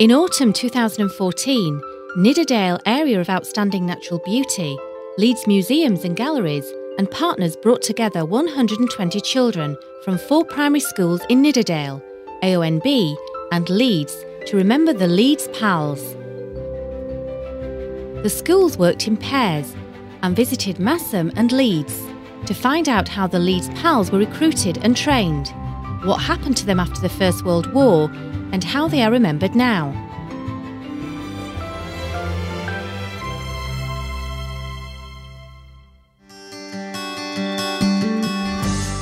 In autumn 2014, Nidderdale Area of Outstanding Natural Beauty, Leeds Museums and Galleries and partners brought together 120 children from 4 primary schools in Nidderdale, AONB and Leeds to remember the Leeds Pals. The schools worked in pairs and visited Masham and Leeds to find out how the Leeds Pals were recruited and trained, what happened to them after the First World War and how they are remembered now.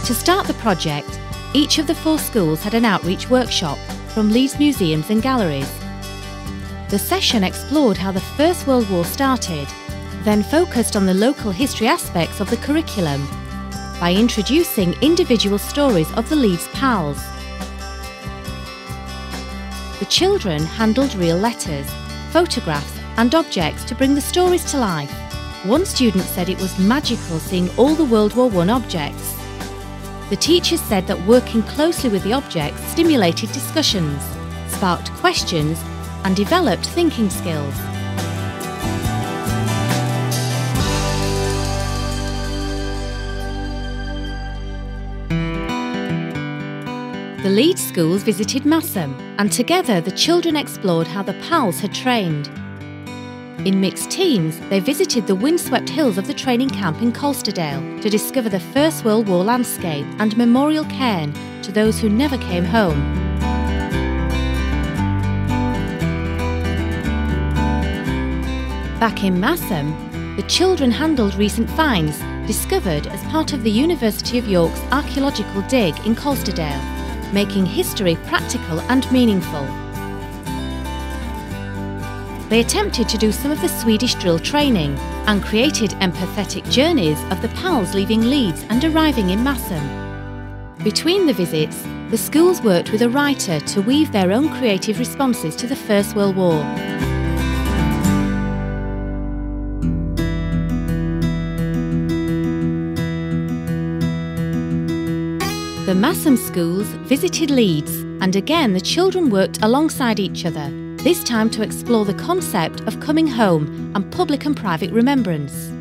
To start the project, each of the 4 schools had an outreach workshop from Leeds Museums and Galleries. The session explored how the First World War started, then focused on the local history aspects of the curriculum by introducing individual stories of the Leeds Pals. The children handled real letters, photographs and objects to bring the stories to life. One student said it was magical seeing all the World War I objects. The teachers said that working closely with the objects stimulated discussions, sparked questions and developed thinking skills. The Leeds schools visited Masham and together the children explored how the Pals had trained. In mixed teams, they visited the windswept hills of the training camp in Colsterdale to discover the First World War landscape and memorial cairn to those who never came home. Back in Masham, the children handled recent finds discovered as part of the University of York's archaeological dig in Colsterdale, making history practical and meaningful. They attempted to do some of the Swedish drill training and created empathetic journeys of the Pals leaving Leeds and arriving in Masham. Between the visits, the schools worked with a writer to weave their own creative responses to the First World War. The Masham schools visited Leeds, and again the children worked alongside each other, this time to explore the concept of coming home and public and private remembrance.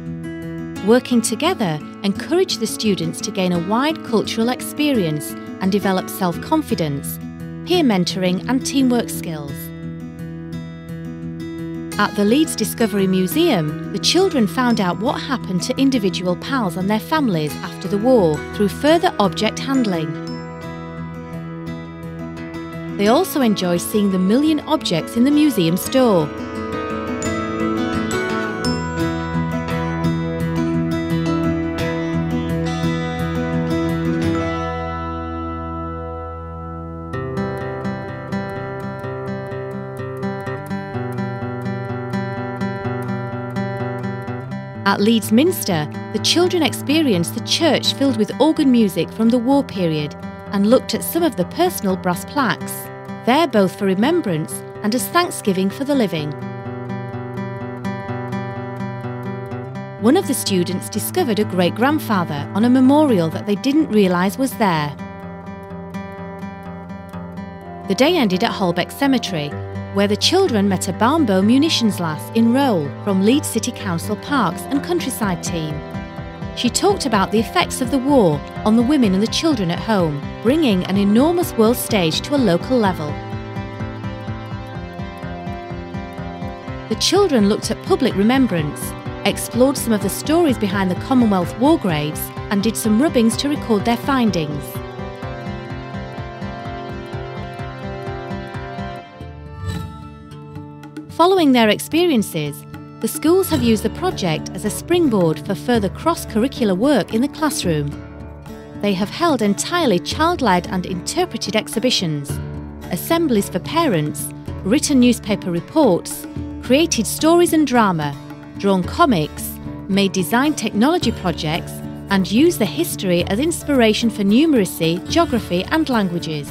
Working together encouraged the students to gain a wide cultural experience and develop self-confidence, peer mentoring and teamwork skills. At the Leeds Discovery Museum, the children found out what happened to individual Pals and their families after the war through further object handling. They also enjoyed seeing the million objects in the museum store. At Leeds Minster, the children experienced the church filled with organ music from the war period and looked at some of the personal brass plaques, there both for remembrance and as thanksgiving for the living. One of the students discovered a great-grandfather on a memorial that they didn't realise was there. The day ended at Holbeck Cemetery, where the children met a Barnbow munitions lass in Rowell from Leeds City Council Parks and Countryside team. She talked about the effects of the war on the women and the children at home, bringing an enormous world stage to a local level. The children looked at public remembrance, explored some of the stories behind the Commonwealth war graves, and did some rubbings to record their findings. Following their experiences, the schools have used the project as a springboard for further cross-curricular work in the classroom. They have held entirely child-led and interpreted exhibitions, assemblies for parents, written newspaper reports, created stories and drama, drawn comics, made design technology projects, and used the history as inspiration for numeracy, geography and languages.